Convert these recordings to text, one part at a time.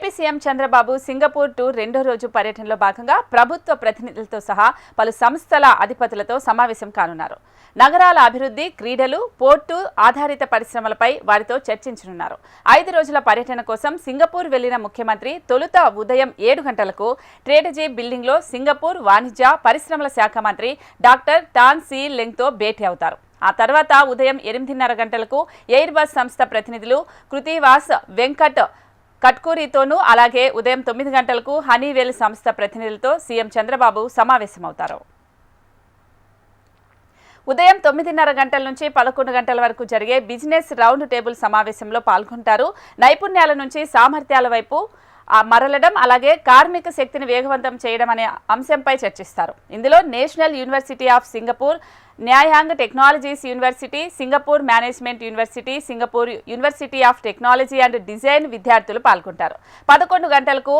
AP CM Chandrababu Singapore tour రెండో రోజు పర్యటనలో భాగంగా ప్రభుత్వ ప్రతినిధులతో సహా పలు సంస్థల అధిపతులతో సమావేశం కానున్నారు. నగరాల అభివృద్ధి, క్రీడలు, పోర్టు ఆధారిత పరిశ్రమలపై వారితో చర్చించనున్నారు. 5 రోజుల పర్యటన కోసం సింగపూర్ వెళ్లిన ముఖ్యమంత్రి తొలుత ఉదయం 7 గంటలకు ట్రేడజీ బిల్డింగ్లో సింగపూర్ వాణిజ్య పరిశ్రమల శాఖ మంత్రి డాక్టర్ టాన్ సీ లెంగ్తో భేటీ అవుతారు. ఆ తర్వాత ఉదయం 8:30 గంటలకు ఎయిర్ బస్ సంస్థ ప్రతినిధులు కృతివాస్ వెంకట్ కట్కూరితోనూ, అలాగే ఉదయం 9 గంటలకు హనీవెల్ సంస్థ ప్రతినిధులతో సీఎం చంద్రబాబు సమావేశమవుతారు. ఉదయం 9:30 గంటల నుంచి 11 గంటల వరకు జరిగే బిజినెస్ రౌండ్ టేబుల్ సమావేశంలో పాల్గొంటారు. నైపుణ్యాల నుంచి సామర్థ్యాల వైపు మరలడం, అలాగే కార్మిక శక్తిని వేగవంతం చేయడం అనే అంశంపై చర్చిస్తారు. ఇందులో National University of Singapore, Nanyang Technologies University, Singapore Management University, Singapore University of Technology and Design విద్యార్థులు పాల్గొంటారు. 11 గంటలకు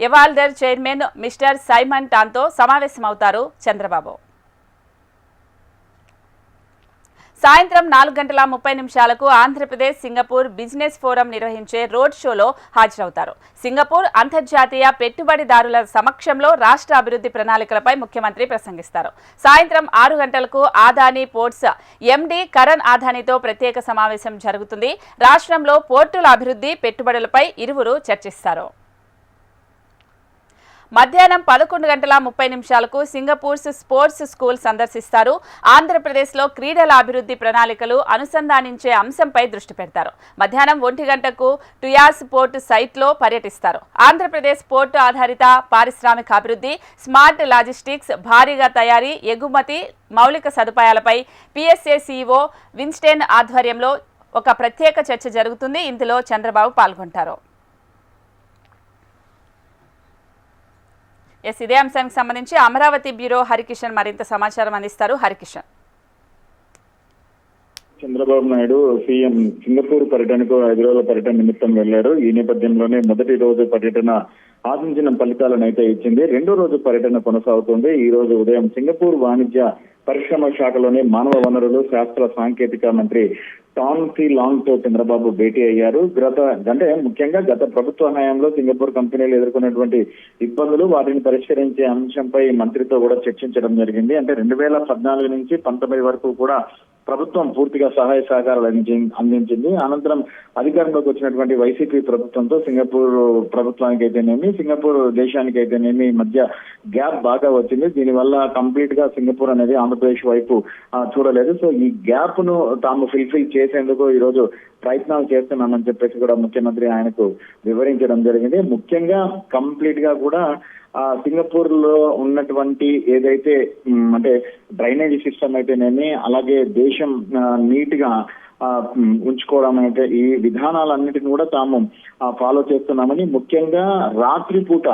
ఎవాల్డర్ చైర్మన్ మిస్టర్ సైమన్ టాన్తో సమావేశమవుతారు చంద్రబాబు. సాయంత్రం 4:30 ఆంధ్రప్రదేశ్ సింగపూర్ బిజినెస్ ఫోరం నిర్వహించే రోడ్ షోలో హాజరవుతారు. సింగపూర్ అంతర్జాతీయ పెట్టుబడిదారుల సమక్షంలో రాష్ట్ర అభివృద్ధి ప్రణాళికలపై ముఖ్యమంత్రి ప్రసంగిస్తారు. సాయంత్రం 6 గంటలకు అదానీ పోర్ట్స్ ఎండీ కరణ్ అదానీతో ప్రత్యేక సమావేశం జరుగుతుంది. రాష్ట్రంలో పోర్టుల అభివృద్ధి, పెట్టుబడులపై ఇరువురు చర్చిస్తారు. మధ్యాహ్నం 11:30 సింగపూర్ స్పోర్ట్స్ స్కూల్ సందర్శిస్తారు. ఆంధ్రప్రదేశ్లో క్రీడల అభివృద్ధి ప్రణాళికలు అనుసంధానించే అంశంపై దృష్టి పెడతారు. మధ్యాహ్నం 1 గంటకు టుయాస్ పోర్ట్ సైట్లో పర్యటిస్తారు. ఆంధ్రప్రదేశ్ పోర్టు ఆధారిత పారిశ్రామిక అభివృద్ధి, స్మార్ట్ లాజిస్టిక్స్, భారీగా తయారీ, ఎగుమతి, మౌలిక సదుపాయాలపై పిఎస్ఏ సీఈఓ విన్స్టెన్ ఆధ్వర్యంలో ఒక ప్రత్యేక చర్చ జరుగుతుంది. ఇందులో చంద్రబాబు పాల్గొంటారు. ఇదే అంశానికి సంబంధించి అమరావతి బ్యూరో హరికిషన్ మరింత సమాచారం అందిస్తారు. హరికిషన్. చంద్రబాబు నాయుడు సీఎం సింగపూర్ పర్యటనకు 5 రోజుల పర్యటన నిమిత్తం వెళ్లారు. ఈ నేపథ్యంలోనే మొదటి రోజు పర్యటన ఆశించిన ఫలితాలను అయితే ఇచ్చింది. రెండో రోజు పర్యటన కొనసాగుతుంది. ఈ రోజు ఉదయం సింగపూర్ వాణిజ్య పరిశ్రమ శాఖలోని మానవ వనరులు, శాస్త్ర సాంకేతిక మంత్రి టాన్ సీ లాంగ్ తో చంద్రబాబు భేటీ అయ్యారు. ముఖ్యంగా గత ప్రభుత్వ హయాంలో సింగపూర్ కంపెనీలు ఎదుర్కొన్నటువంటి ఇబ్బందులు, వాటిని పరిష్కరించే అంశంపై మంత్రితో కూడా చర్చించడం జరిగింది. 2014 నుంచి 19 వరకు కూడా ప్రభుత్వం పూర్తిగా సహాయ సహకారాలు అందించింది. అనంతరం అధికారంలోకి వచ్చినటువంటి వైసీపీ ప్రభుత్వంతో సింగపూర్ ప్రభుత్వానికి అయితేనేమి, సింగపూర్ దేశానికి అయితేనేమి మధ్య గ్యాప్ బాగా వచ్చింది. దీనివల్ల కంప్లీట్ గా సింగపూర్ అనేది ఆంధ్రప్రదేశ్ వైపు చూడలేదు. సో ఈ గ్యాప్ ను తాము ఫిల్ఫిల్ చేసేందుకు ఈ రోజు ప్రయత్నాలు చేస్తున్నామని చెప్పేసి కూడా ముఖ్యమంత్రి ఆయనకు వివరించడం జరిగింది. ముఖ్యంగా కంప్లీట్ గా కూడా సింగపూర్ లో ఉన్నటువంటి ఏదైతే డ్రైనేజీ సిస్టమ్ అయితేనేమి, అలాగే దేశం నీట్ గా ఉంచుకోవడం అయితే ఈ విధానాలన్నిటిని కూడా తాము ఫాలో చేస్తున్నామని, ముఖ్యంగా రాత్రిపూట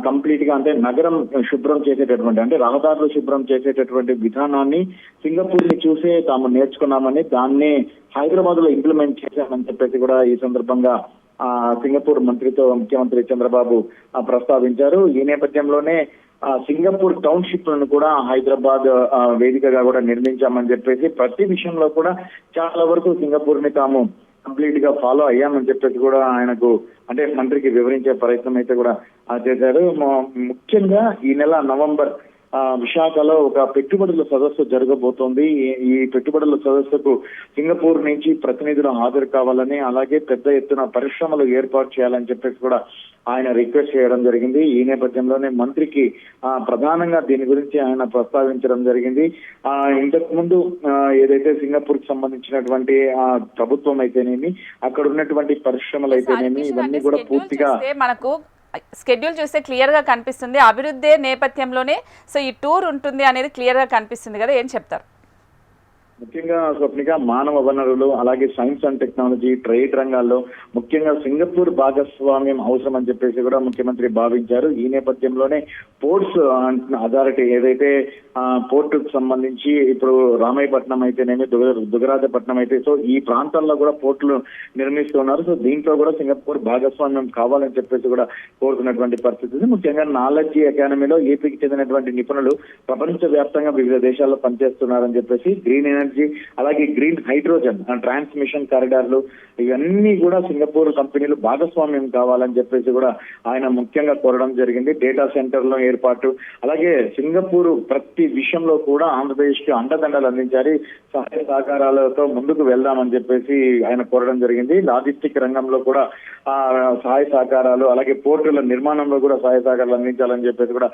కంప్లీట్ గా నగరం శుభ్రం చేసేటటువంటి రహదారులు శుభ్రం చేసేటటువంటి విధానాన్ని సింగపూర్ ని చూసే తాము నేర్చుకున్నామని, దాన్ని హైదరాబాద్ లో ఇంప్లిమెంట్ చేశామని చెప్పేసి కూడా ఈ సందర్భంగా సింగపూర్ మంత్రితో ముఖ్యమంత్రి చంద్రబాబు ప్రస్తావించారు. ఈ నేపథ్యంలోనే సింగపూర్ టౌన్షిప్ లను కూడా హైదరాబాద్ వేదికగా కూడా నిర్మించామని చెప్పేసి, ప్రతి విషయంలో కూడా చాలా వరకు సింగపూర్ ని తాము కంప్లీట్ గా ఫాలో అయ్యామని చెప్పేసి కూడా ఆయనకు మంత్రికి వివరించే ప్రయత్నం అయితే కూడా చేశారు. ముఖ్యంగా ఈ నెల నవంబర్ విశాఖలో ఒక పెట్టుబడుల సదస్సు జరగబోతోంది. ఈ పెట్టుబడుల సదస్సుకు సింగపూర్ నుంచి ప్రతినిధులు హాజరు కావాలని, అలాగే పెద్ద ఎత్తున పరిశ్రమలు ఏర్పాటు చేయాలని చెప్పేసి కూడా ఆయన రిక్వెస్ట్ చేయడం జరిగింది. ఈ నేపథ్యంలోనే మంత్రికి ప్రధానంగా దీని గురించి ఆయన ప్రస్తావించడం జరిగింది. ఇంతకు ముందు ఏదైతే సింగపూర్ కి సంబంధించినటువంటి ప్రభుత్వం అయితేనేమి, అక్కడ ఉన్నటువంటి పరిశ్రమలు అయితేనేమి, ఇవన్నీ కూడా పూర్తిగా మనకు స్కెడ్యూల్ చూస్తే క్లియర్ గా కనిపిస్తుంది. అభివృద్ధి నేపథ్యంలోనే సో ఈ టూర్ ఉంటుంది అనేది క్లియర్ గా కనిపిస్తుంది కదా, ఏం చెప్తారు? ముఖ్యంగా స్వప్నిక, మానవ వనరులు, అలాగే సైన్స్ అండ్ టెక్నాలజీ, ట్రేడ్ రంగాల్లో ముఖ్యంగా సింగపూర్ భాగస్వామ్యం అవసరం అని చెప్పేసి కూడా ముఖ్యమంత్రి భావించారు. ఈ నేపథ్యంలోనే పోర్ట్స్ అథారిటీ ఏదైతే పోర్టుకు సంబంధించి ఇప్పుడు రామాయపట్నం అయితేనేమి, దుగరాజపట్నం అయితే, సో ఈ ప్రాంతాల్లో కూడా పోర్టులు నిర్మిస్తున్నారు. సో దీంట్లో కూడా సింగపూర్ భాగస్వామ్యం కావాలని చెప్పేసి కూడా కోరుతున్నటువంటి పరిస్థితి. ముఖ్యంగా నాలెడ్జీ అకాడమీలో ఏపీకి చెందినటువంటి నిపుణులు ప్రపంచ వ్యాప్తంగా వివిధ దేశాల్లో పనిచేస్తున్నారని చెప్పేసి, గ్రీన్ ఎనర్జీ, అలాగే గ్రీన్ హైడ్రోజన్ ట్రాన్స్మిషన్ కారిడార్లు ఇవన్నీ కూడా సింగపూర్ కంపెనీలు భాగస్వామ్యం కావాలని చెప్పేసి కూడా ఆయన ముఖ్యంగా కోరడం జరిగింది. డేటా సెంటర్ల ఏర్పాటు, అలాగే సింగపూర్ ప్రతి విషయంలో కూడా ఆంధ్రప్రదేశ్ కి అండదండలు అందించాలి, సహాయ సహకారాలతో ముందుకు వెళ్దామని చెప్పేసి ఆయన కోరడం జరిగింది. లాజిస్టిక్ రంగంలో కూడా సహాయ సహకారాలు, అలాగే పోర్టుల నిర్మాణంలో కూడా సహాయ సహకారాలు అందించాలని చెప్పేసి కూడా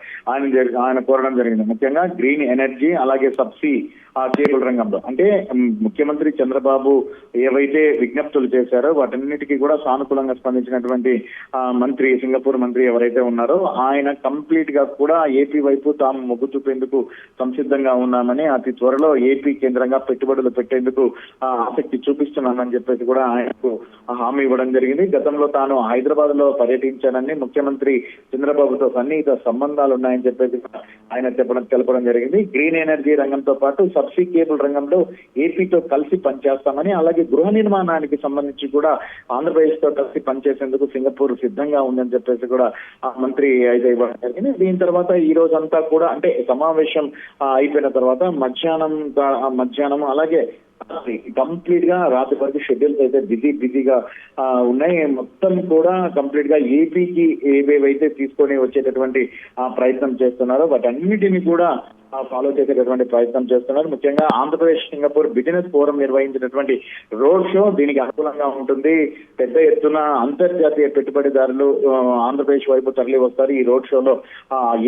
ఆయన కోరడం జరిగింది. ముఖ్యంగా గ్రీన్ ఎనర్జీ, అలాగే సబ్సీ కేబుల్ రంగంలో అంటే ముఖ్యమంత్రి చంద్రబాబు ఏవైతే విజ్ఞప్తులు చేశారో వాటన్నిటికీ కూడా సానుకూలంగా స్పందించినటువంటి మంత్రి, సింగపూర్ మంత్రి ఎవరైతే ఉన్నారో ఆయన కంప్లీట్ గా కూడా ఏపీ వైపు తాము మొగ్గు చూపేందుకు సంసిద్ధంగా ఉన్నామని, అతి త్వరలో ఏపీ కేంద్రంగా పెట్టుబడులు పెట్టేందుకు ఆసక్తి చూపిస్తున్నామని చెప్పేసి కూడా ఆయనకు హామీ ఇవ్వడం జరిగింది. గతంలో తాను హైదరాబాద్ లో పర్యటించానని, ముఖ్యమంత్రి చంద్రబాబుతో సన్నిహిత సంబంధాలు ఉన్నాయని చెప్పేసి ఆయన తెలపడం జరిగింది. గ్రీన్ ఎనర్జీ రంగంతో పాటు సబ్సీ కేబుల్ రంగంలో ఏపీతో కలిసి పనిచేస్తామని, అలాగే గృహ నిర్మాణానికి సంబంధించి కూడా ఆంధ్రప్రదేశ్ తో కలిసి పనిచేసేందుకు సింగపూర్ సిద్ధంగా ఉందని చెప్పేసి కూడా ఆ మంత్రి అయితే ఇవ్వడం జరిగింది. దీని తర్వాత ఈ రోజు అంతా కూడా అంటే సమావేశం అయిపోయిన తర్వాత మధ్యాహ్నం అలాగే కంప్లీట్ గా రాత్రి వరకు షెడ్యూల్స్ అయితే బిజీగా ఉన్నాయి. మొత్తం కూడా కంప్లీట్ గా ఏపీకి ఏవేవైతే తీసుకొని వచ్చేటటువంటి ప్రయత్నం చేస్తున్నారో వాటన్నిటిని కూడా ఫాలో చేసేటటువంటి ప్రయత్నం చేస్తున్నారు. ముఖ్యంగా ఆంధ్రప్రదేశ్ సింగపూర్ బిజినెస్ ఫోరం నిర్వహించినటువంటి రోడ్ షో దీనికి అనుకూలంగా ఉంటుంది. పెద్ద ఎత్తున అంతర్జాతీయ పెట్టుబడిదారులు ఆంధ్రప్రదేశ్ వైపు తరలి వస్తారు. ఈ రోడ్ షోలో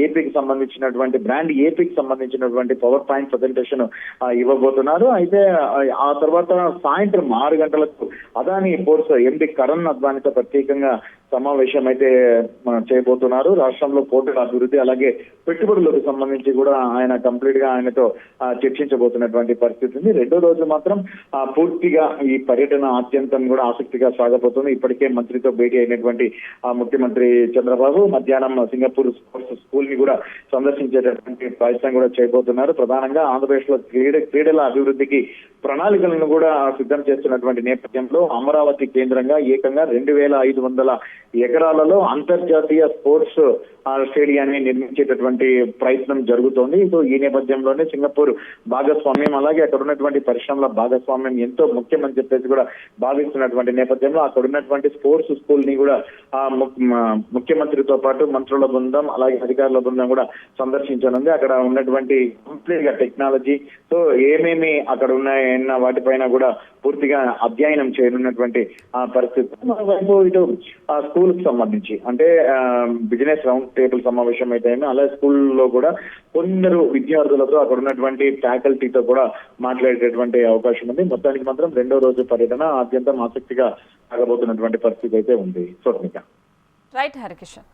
ఏపీకి సంబంధించినటువంటి బ్రాండ్ ఏపీకి సంబంధించినటువంటి పవర్ పాయింట్ ప్రజెంటేషన్ ఇవ్వబోతున్నారు. అయితే ఆ తర్వాత సాయంత్రం 6 గంటలకు అదానీ పోర్ట్స్ ఎండి కరణ్ అద్వానీతో ప్రత్యేకంగా సమావేశం అయితే చేయబోతున్నారు. రాష్ట్రంలో పోర్టుల అభివృద్ధి, అలాగే పెట్టుబడులకు సంబంధించి కూడా ఆయన కంప్లీట్ గా ఆయనతో చర్చించబోతున్నటువంటి పరిస్థితి ఉంది. రెండో రోజు మాత్రం పూర్తిగా ఈ పర్యటన ఆద్యంతం కూడా ఆసక్తిగా సాగబోతుంది. ఇప్పటికే మంత్రితో భేటీ అయినటువంటి ముఖ్యమంత్రి చంద్రబాబు మధ్యాహ్నం సింగపూర్ స్పోర్ట్స్ స్కూల్ ని కూడా సందర్శించేటటువంటి ప్రయత్నం కూడా చేయబోతున్నారు. ప్రధానంగా ఆంధ్రప్రదేశ్ లో క్రీడల అభివృద్ధికి ప్రణాళికలను కూడా సిద్ధం చేస్తున్నటువంటి నేపథ్యంలో అమరావతి కేంద్రంగా ఏకంగా 2500 ఎకరాలలో అంతర్జాతీయ స్పోర్ట్స్ స్టేడియాన్ని నిర్మించేటటువంటి ప్రయత్నం జరుగుతోంది. సో ఈ నేపథ్యంలోనే సింగపూర్ భాగస్వామ్యం, అలాగే అక్కడ ఉన్నటువంటి పరిశ్రమల భాగస్వామ్యం ఎంతో ముఖ్యమని చెప్పేసి కూడా భావిస్తున్నటువంటి నేపథ్యంలో అక్కడ ఉన్నటువంటి స్పోర్ట్స్ స్కూల్ ని కూడా ముఖ్యమంత్రితో పాటు మంత్రుల బృందం, అలాగే అధికారుల బృందం కూడా సందర్శించనుంది. అక్కడ ఉన్నటువంటి కంప్లీట్ గా టెక్నాలజీ, సో ఏమేమి అక్కడ ఉన్నాయన్న వాటిపైన కూడా పూర్తిగా అధ్యయనం చేయనున్నటువంటి పరిస్థితి. మరోవైపు ఇటు స్కూల్ కి సంబంధించి అంటే బిజినెస్ రౌండ్ టేబుల్ సమావేశం అయితే అలాగే స్కూల్లో కూడా కొందరు విద్యార్థులతో అక్కడ ఉన్నటువంటి ఫ్యాకల్టీతో కూడా మాట్లాడేటటువంటి అవకాశం ఉంది. మొత్తానికి మాత్రం రెండో రోజు పర్యటన అత్యంత ఆసక్తిగా సాగబోతున్నటువంటి పరిస్థితి అయితే ఉంది. స్వర్ణిక. రైట్ హరికిషన్.